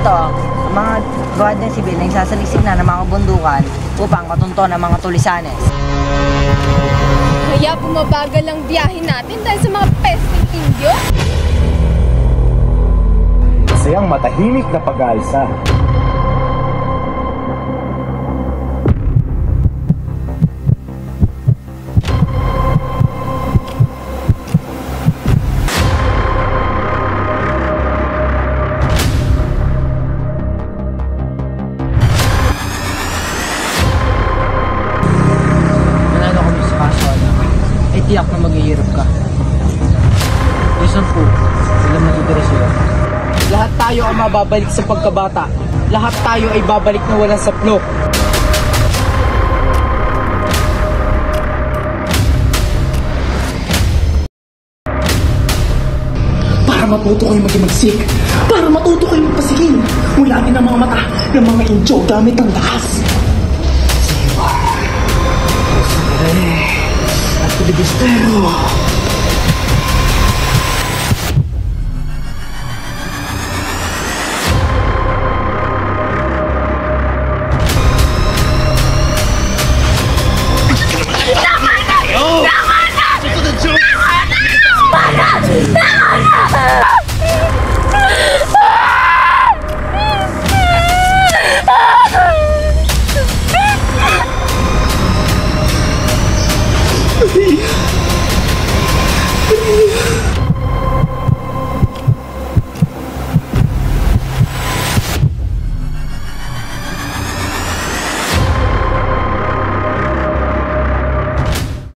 ito, ang mga Guardia Civil na nagsasaliksik na ng mga bundukan upang matunton ang mga tulisanes. Kaya bumabagal ang biyahe natin dahil sa mga pesteng Indio? Masayang matahimik na pag-aalsa. Tiyak na maghihirap ka. Listen po, walang matitira sila. Lahat tayo ang mababalik sa pagkabata. Lahat tayo ay babalik na walang saplok. Para matuto kayo maging-magsik. Para matuto kayo magpasigil. Mulatin ang mga mata ng mga Indio gamit ang lakas. Siwa. At Pilibistero.